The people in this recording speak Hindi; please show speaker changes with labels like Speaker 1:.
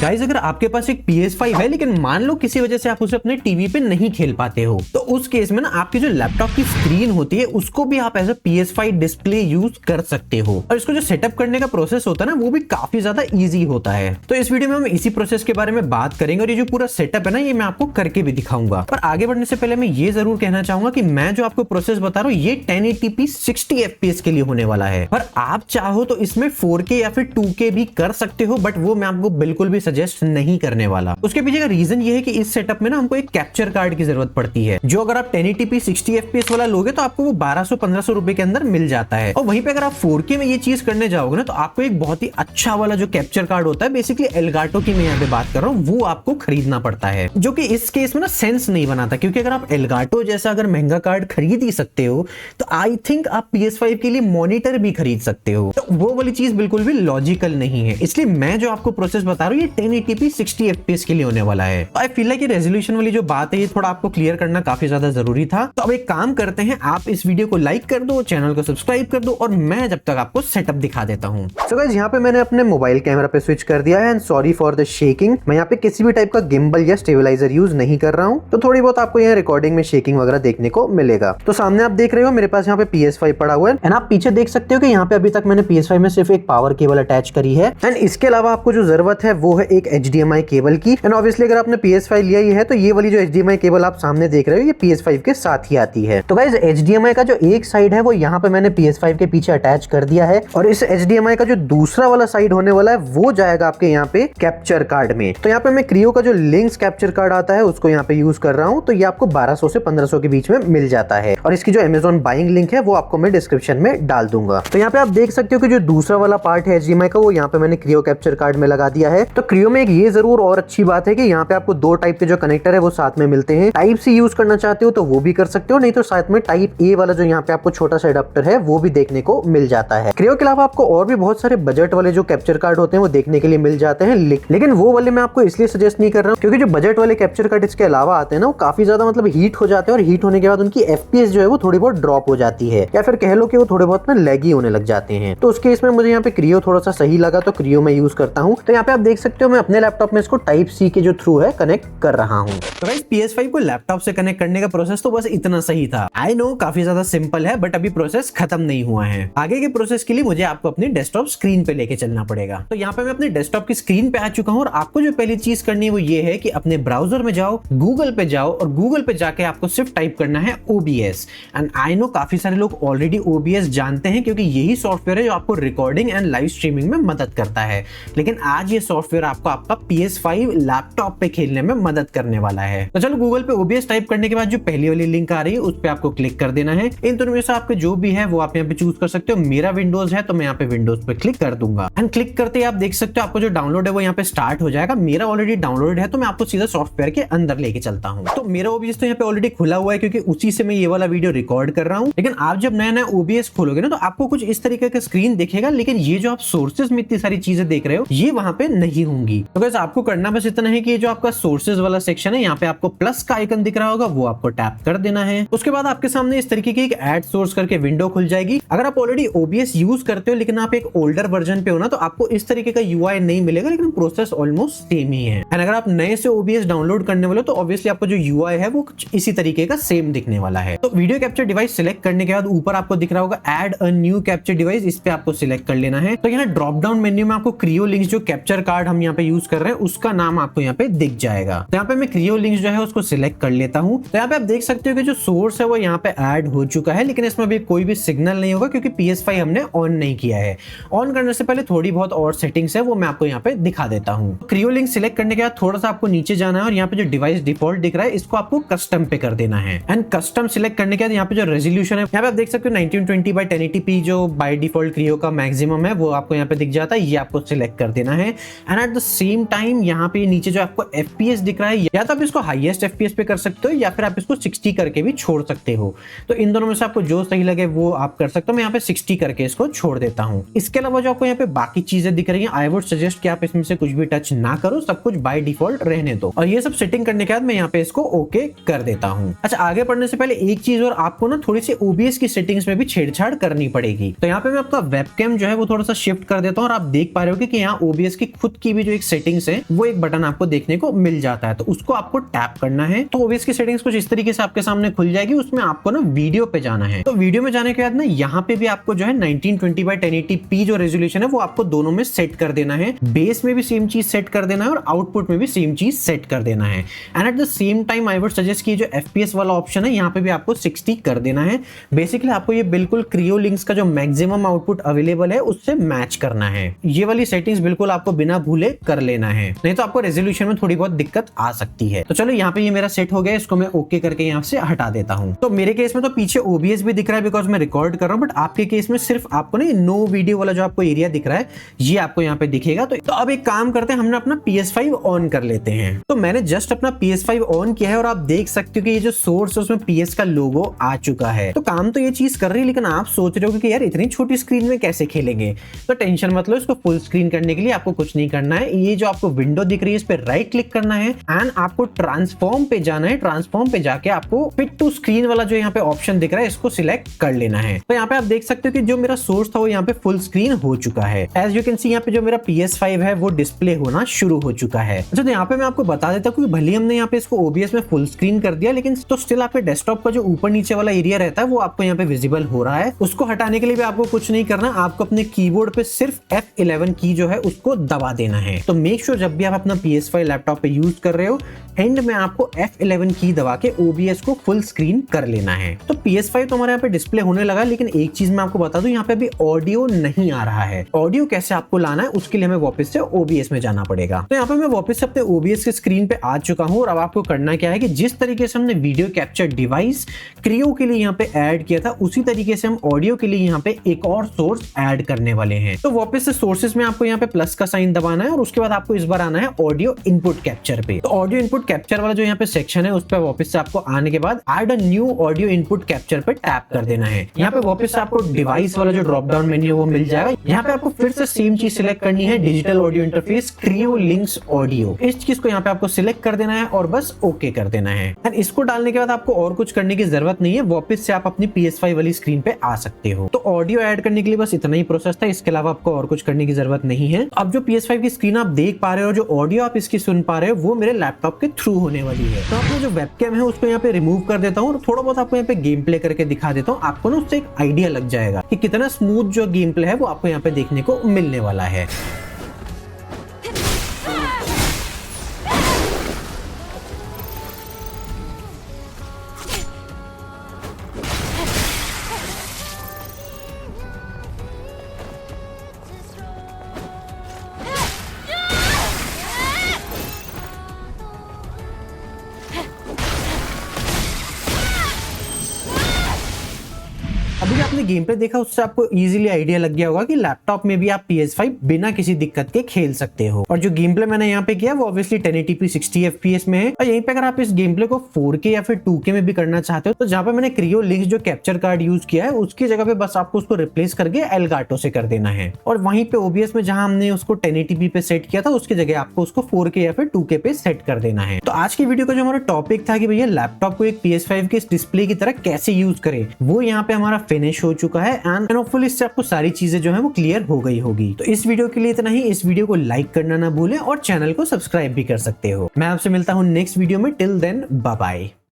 Speaker 1: गाइस अगर आपके पास एक PS5 है लेकिन मान लो किसी वजह से आप उसे अपने टीवी पे नहीं खेल पाते हो, तो उस केस में ना आपकी जो लैपटॉप की स्क्रीन होती है उसको भी आप as a PS5 display use कर सकते हो। और इसको जो सेटअप करने का प्रोसेस होता है ना वो भी काफी ज्यादा इजी होता है। तो इस वीडियो में हम इसी प्रोसेस के बारे में बात करेंगे और ये जो पूरा सेटअप है ना ये मैं आपको करके भी दिखाऊंगा। पर आगे बढ़ने से पहले मैं ये जरूर कहना चाहूंगा कि मैं जो आपको प्रोसेस बता रहा हूँ ये 1080p 60 FPS के लिए होने वाला है। पर आप चाहो तो इसमें 4K या फिर 2K भी कर सकते हो, बट वो मैं आपको बिल्कुल भी सजेस्ट नहीं करने वाला। उसके पीछे का रीजन ये है कि इस सेटअप में ना हमको एक कैप्चर कार्ड की जरूरत पड़ती है, जो अगर आप 1080p 60 FPS वाला लोगे तो आपको वो 1200-1500 रुपए के अंदर मिल जाता है। और वहीं पे अगर आप 4K में ये चीज करने जाओगे ना तो आपको एक बहुत ही अच्छा वाला जो कैप्चर कार्ड होता है, बेसिकली एल्गाटो की मैं यहाँ पे बात कर रहा हूँ, वो आपको खरीदना पड़ता है, जो कि इस केस में ना सेंस नहीं बनाता। क्योंकि अगर आप एल्गाटो जैसा अगर महंगा कार्ड खरीद ही सकते हो तो आई थिंक आप PS5 के लिए मॉनिटर भी खरीद सकते हो। तो वो वाली चीज बिल्कुल भी लॉजिकल नहीं है। इसलिए मैं जो आपको प्रोसेस बता रहा हूँ ये 1080p 60 FPS के लिए होने वाला है। तो आई फील लाइक ये रेजोल्यूशन वाली जो बात है ये थोड़ा आपको क्लियर करना काफी ज्यादा जरूरी था। तो अब एक काम करते हैं, आप इस वीडियो को लाइक कर दो, चैनल को सब्सक्राइब कर दो और मैं जब तक आपको सेटअप दिखा देता हूँ। सो गाइस यहाँ पे मैंने अपने मोबाइल कैमरा पे स्विच कर दिया है and sorry for the shaking. मैं यहाँ पे किसी भी टाइप का गिम्बल या स्टेबलाइजर यूज नहीं कर रहा हूँ, तो थोड़ी बहुत आपको यहाँ रिकॉर्डिंग में शेकिंग वगैरह देखने को मिलेगा। तो सामने आप देख रहे हो मेरे पास यहाँ पे PS5 पड़ा हुआ है एंड आप पीछे देख सकते हो कि यहाँ पे अभी तक मैंने PS5 में सिर्फ एक पावर केबल अटैच करी है एंड इसके अलावा आपको जो जरूरत है वो है एक HDMI केबल की। एंड ऑब्वियसली अगर आपने PS5 लिया ही है तो ये वाली जो HDMI केबल आप सामने देख रहे हो ये PS5 के साथ ही आती है। तो गाइस HDMI का जो एक साइड है वो यहाँ पे मैंने PS5 के पीछे अटैच कर दिया है और इस HDMI का जो दूसरा वाला साइड होने वाला है वो जाएगा आपके यहाँ पे कैप्चर कार्ड में। तो यहाँ पे मैं क्रियो का जो लिंक्स कैप्चर कार्ड आता है उसको यहाँ पे यूज कर रहा हूँ। तो ये आपको 1200 से 1500 के बीच में मिल जाता है और इसकी जो Amazon बाइंग लिंक है वो आपको मैं डिस्क्रिप्शन में डाल दूंगा। तो यहाँ पे आप देख सकते हो कि जो दूसरा वाला पार्ट है HDMI का वो यहाँ पे मैंने क्रियो कैप्चर कार्ड में लगा दिया है। तो क्रियो में एक ये जरूर और अच्छी बात है कि यहाँ पे आपको दो टाइप के जो कनेक्टर है वो साथ में मिलते हैं। टाइप सी यूज करना चाहते हो तो वो भी कर सकते हो, नहीं तो साथ में टाइप ए वाला जो यहाँ पे आपको छोटा सा अडेप्टर है वो भी देखने को मिल जाता है। क्रियो के अलावा आपको और भी बहुत सारे बजट वाले जो कैप्चर कार्ड होते हैं वो देखने के लिए मिल जाते हैं, लेकिन वो वाले मैं आपको इसलिए सजेस्ट नहीं कर रहा हूँ क्योंकि जो बजट वाले कैप्चर कार्ड इसके अलावा आते हैं ना वो काफी ज्यादा मतलब हीट हो जाते हैं और हीट होने के बाद उनकी FPS जो है वो थोड़ी बहुत ड्रॉप हो जाती है या फिर कह लो कि वो थोड़े बहुत ना लैगी होने लग जाते हैं। तो उस केस में मुझे यहाँ पे क्रियो थोड़ा सा सही लगा तो क्रियो मैं यूज करता हूँ। तो यहाँ पे आप देख सकते हो मैं अपने लैपटॉप में इसको टाइप सी के जो थ्रू है कनेक्ट कर रहा हूँ। तो गाइस PS5 को लैपटॉप से कनेक्ट करने का प्रोसेस तो बस इतना सही था। आई नो काफी ज्यादा सिंपल है बट अभी प्रोसेस खत्म नहीं हुआ है। आगे के प्रोसेस के लिए मुझे आपको अपनी डेस्कटॉप स्क्रीन पे लेके चलना पड़ेगा। तो यहाँ पे मैं अपने डेस्कटॉप की स्क्रीन पे आ चुका हूँ और आपको जो पहली चीज करनी है वो ये है कि अपने ब्राउजर में जाओ, गूगल पे जाओ और गूगल पे जाके आपको सिर्फ टाइप करना है OBS। एंड आई नो काफी सारे लोग ऑलरेडी OBS जानते हैं क्योंकि यही सॉफ्टवेयर है जो आपको रिकॉर्डिंग एंड लाइव स्ट्रीमिंग में मदद करता है। लेकिन आज ये सॉफ्टवेयर आपको आपका PS5 लैपटॉप पे खेलने में मदद करने वाला है। तो चलो गूगल पे OBS टाइप करने के बाद जो पहली वाली लिंक आ रही है उस पे आपको क्लिक कर देना है। इन दोनों में से आपके जो भी है वो आप यहाँ पे चूज कर सकते हो। मेरा विंडोज है तो मैं यहाँ पे विंडोज पे क्लिक कर दूंगा एंड क्लिक करते ही आप देख सकते हो आपको जो डाउनलोड है वो यहाँ पे स्टार्ट हो जाएगा। मेरा ऑलरेडी डाउनलोड है तो मैं आपको सीधा सॉफ्टवेयर के अंदर लेके चलता हूँ। तो मेरा OBS तो यहाँ पे ऑलरेडी खुला हुआ है क्योंकि उसी से मैं ये वाला वीडियो रिकॉर्ड कर रहा हूँ। लेकिन आप जब नया नया OBS खोलोगे ना तो आपको कुछ इस तरीके का स्क्रीन दिखेगा, लेकिन ये जो आप सोर्सेज में इतनी सारी चीजें देख रहे हो ये वहां पे नहीं होंगी। तो गाइस आपको करना बस इतना है कि जो आपका सोर्सेज वाला सेक्शन है यहाँ पे आपको प्लस का आइकन दिख रहा होगा वो आपको टैप कर देना है। उसके बाद आपके सामने इस तरीके की एक ऐड सोर्स करके विंडो खुल जाएगी। अगर आप ऑलरेडी OBS यूज करते हो लेकिन आप एक ओल्डर वर्जन पे हो ना तो आपको इस तरीके का UI नहीं मिलेगा, लेकिन प्रोसेस ऑलमोस्ट सेम ही है। एंड अगर आप नए से OBS डाउनलोड करने वाले हो तो ऑब्वियसली आपको जो UI है वो कुछ इसी तरीके का सेम दिखने वाला है। तो वीडियो कैप्चर डिवाइस सिलेक्ट करने के बाद ऊपर आपको दिख रहा होगा add a new capture device, इस पे आपको सिलेक्ट कर लेना है। तो यहाँ ड्रॉप डाउन मेन्यू में आपको क्रियो लिंक्स जो कैप्चर कार्ड हम यहाँ पे यूज कर रहे हैं उसका नाम आपको यहाँ पे दिख जाएगा। तो यहाँ पे मैं क्रियो लिंक्स जो है उसको सिलेक्ट कर लेता हूँ। तो यहाँ पे आप देख सकते हो कि जो सोर्स है वो यहाँ पे ऐड हो चुका है, लेकिन इसमें अभी कोई भी सिग्नल नहीं होगा क्योंकि PS5 हमने ऑन नहीं किया है। ऑन करने से पहले थोड़ी बहुत और सेटिंग्स है वो मैं आपको यहाँ पे दिखा देता हूँ। क्रियो लिंक सिलेक्ट करने के बाद थोड़ा सा आपको नीचे जाना है और यहाँ पे जो डिवाइस डिफॉल्ट दिख रहा है इसको आपको कस्टम पे कर देना है। एंड कस्टम सिलेक्ट करने के बाद यहाँ पे जो रेजोल्यूशन है यहाँ पे आप देख सकते हो 1920x1080p जो बाय डिफॉल्ट क्रियो का मैक्सिमम है वो आपको यहाँ पे दिख जाता है, ये आपको सिलेक्ट कर देना है। And at the same time यहाँ पे नीचे जो आपको FPS दिख रहा है या तो आप इसको हाईएस्ट FPS पे कर सकते हो या फिर आप इसको 60 करके भी छोड़ सकते हो। तो इन दोनों में से आपको जो सही लगे वो आप कर सकते हो। मैं यहाँ पे 60 करके इसको छोड़ देता हूँ। इसके अलावा जो आपको यहाँ पे बाकी चीजें दिख रही है आई वुड सजेस्ट कि आप इसमें से कुछ भी टच ना करो, सब कुछ बाय डिफॉल्ट रहने दो। और ये सब सेटिंग करने के बाद मैं यहाँ पे इसको ओके कर देता हूँ। अच्छा आगे बढ़ने से पहले एक चीज और आपको ना थोड़ी सी OBS की सेटिंग्स में भी छेड़छाड़ करनी पड़ेगी। तो यहाँ पे मैं आपका वेबकैम जो है वो थोड़ा सा शिफ्ट कर देता हूँ और आप देख पा रहे हो कि यहाँ OBS की खुद की भी जो एक सेटिंग्स है वो एक बटन आपको देखने को मिल जाता है, तो उसको आपको टैप करना है। तो ओबीएस की सेटिंग्स कुछ इस तरीके से आपके सामने खुल जाएगी। उसमें आपको ना वीडियो पे जाना है, तो वीडियो में जाने के बाद ना यहाँ पे भी आपको जो है 1920x1080p जो रेजोल्यूशन है वो आपको दोनों में सेट कर देना है। बेस में भी सेम चीज सेट कर देना है और आउटपुट में भी सेम चीज सेट कर देना है। And at the same time I would suggest कि जो FPS वाला ऑप्शन है यहाँ पे भी आपको 60 कर देना है। बेसिकली आपको ये बिल्कुल क्रियो लिंक्स का जो मैक्सिमम आउटपुट अवेलेबल है उससे मैच करना है। ये वाली सेटिंग्स बिल्कुल आपको बिना भूले कर लेना है, नहीं तो आपको रेजोल्यूशन में थोड़ी बहुत दिक्कत आ सकती है। तो चलो यहाँ पे ये मेरा सेट हो गया, इसको मैं ओके करके यहाँ से हटा देता हूँ। तो मेरे केस में तो पीछे OBS भी दिख रहा है बिकॉज मैं रिकॉर्ड कर रहा हूँ, बट आपके केस में सिर्फ आपको ना नो वीडियो वाला जो आपको एरिया दिख रहा है ये आपको यहाँ पे दिखेगा। तो अब एक काम करते हैं, हमने अपना PS5 ऑन कर लेते हैं। तो मैंने जस्ट अपना PS5 ऑन किया है और आप देख सकते हो कि ये जो सोर्स है उसमें PS का लोगो आ चुका है। तो काम तो ये चीज कर रही है, लेकिन आप सोच रहे हो कि यार इतनी छोटी स्क्रीन में कैसे खेलेंगे। तो टेंशन मत लो, इसको फुल स्क्रीन करने के लिए आपको कुछ नहीं करना है। ये जो आपको विंडो दिख रही है इस पे राइट क्लिक करना है एंड आपको ट्रांसफॉर्म पे जाना है। ट्रांसफॉर्म पे जाके आपको फिट टू स्क्रीन वाला जो यहाँ पे ऑप्शन दिख रहा है इसको सिलेक्ट कर लेना है। तो यहाँ पे आप देख सकते हो कि जो मेरा सोर्स था वो यहाँ पे फुल स्क्रीन हो चुका है। एज यू कैन सी यहाँ पे जो मेरा PS5 है वो डिस्प्ले होना शुरू हो चुका है। अच्छा, तो यहाँ पे मैं आपको बता देता हूँ कि भले हमने यहाँ पे इसको OBS में फुल स्क्रीन कर दिया, लेकिन तो स्टिल आपके डेस्कटॉप का जो ऊपर नीचे वाला एरिया रहता है वो आपको यहाँ पे विजिबल हो रहा है। उसको हटाने के लिए भी आपको कुछ नहीं करना, आपको अपने कीबोर्ड पे सिर्फ F11 की जो है उसको दबा देना है। तो मेक श्योर जब भी आप अपना PS5 लैपटॉप पे यूज कर रहे हो एंड में आपको F11 की दबा के OBS को फुल स्क्रीन कर लेना है। तो PS5 तो हमारे यहाँ पे डिस्प्ले होने लगा, लेकिन एक चीज मैं आपको बता दूं, यहाँ पे अभी ऑडियो नहीं आ रहा है। ऑडियो कैसे आपको लाना है उसके लिए हमें वापस से OBS में जाना पड़ेगा। तो यहाँ पे मैं वापस से अपने OBS के स्क्रीन पे आ चुका हूँ और अब आपको करना क्या है कि जिस तरीके से हमने वीडियो कैप्चर डिवाइस क्रियो के लिए यहाँ पे ऐड किया था उसी तरीके से हम ऑडियो के लिए यहाँ पे एक और सोर्स ऐड करने वाले हैं। तो वापस से सोर्सेस में आपको यहाँ पे प्लस का साइन दबाना है और उसके बाद आपको इस बार आना है ऑडियो इनपुट कैप्चर पे। तो ऑडियो इनपुट कैप्चर वाला जो यहाँ पे सेक्शन है उस पर वापस से आपको आने के बाद add a new audio input capture पे टैप कर देना है। यहाँ पे वापस से आपको डिवाइस वाला जो ड्रॉप डाउन मेन्यू वो मिल जाएगा। यहाँ पे आपको फिर से सेम चीज सिलेक्ट करनी है, digital audio interface Creo links audio. इस चीज को यहाँ पे आपको सिलेक्ट कर देना है और बस ओके कर देना है। एंड इसको डालने के बाद आपको और कुछ करने की जरूरत नहीं है, वापस से आप अपनी PS5 वाली स्क्रीन पे आ सकते हो। तो ऑडियो ऐड करने के लिए बस इतना ही प्रोसेस था, इसके अलावा आपको और कुछ करने की जरूरत नहीं है। अब जो PS5 की स्क्रीन आप देख पा रहे हो, जो ऑडियो आप इसकी सुन पा रहे हो वो मेरे लैपटॉप के थ्रू होने वाली है। तो अपना जो वेबकैम है उसको यहाँ पे रिमूव कर देता हूँ और थोड़ा बहुत आपको यहाँ पे गेम प्ले करके दिखा देता हूँ। आपको ना उससे एक आइडिया लग जाएगा कि कितना स्मूथ जो गेम प्ले है वो आपको यहाँ पे देखने को मिलने वाला है। अभी आपने गेम प्ले देखा उससे आपको इजीली आइडिया लग गया होगा कि लैपटॉप में भी आप PS5 बिना किसी दिक्कत के खेल सकते हो। और जो गेम प्ले मैंने यहाँ पे किया वो ऑब्वियसली 1080p 60 FPS में है। और यहीं पे अगर आप इस गेम प्ले को 4K या फिर 2K में भी करना चाहते हो तो जहाँ पे मैंने क्रियो लिंक्स जो कैप्चर कार्ड यूज किया है उसकी जगह पे बस आपको उसको रिप्लेस करके एलगाटो से कर देना है। और वहीं पे OBS में जहां हमने उसको 1080p पे सेट किया था उसकी जगह आपको उसको 4K या फिर 2K पे सेट कर देना है। तो आज की वीडियो का जो हमारा टॉपिक था कि भैया लैपटॉप को एक PS5 के डिस्प्ले की तरह कैसे यूज करें, वो यहाँ पे हमारा फिनिश हो चुका है। एंड होपफुली इससे आपको सारी चीजें जो है वो क्लियर हो गई होगी। तो इस वीडियो के लिए इतना ही। इस वीडियो को लाइक करना ना भूलें और चैनल को सब्सक्राइब भी कर सकते हो। मैं आपसे मिलता हूँ नेक्स्ट वीडियो में। Till then bye bye.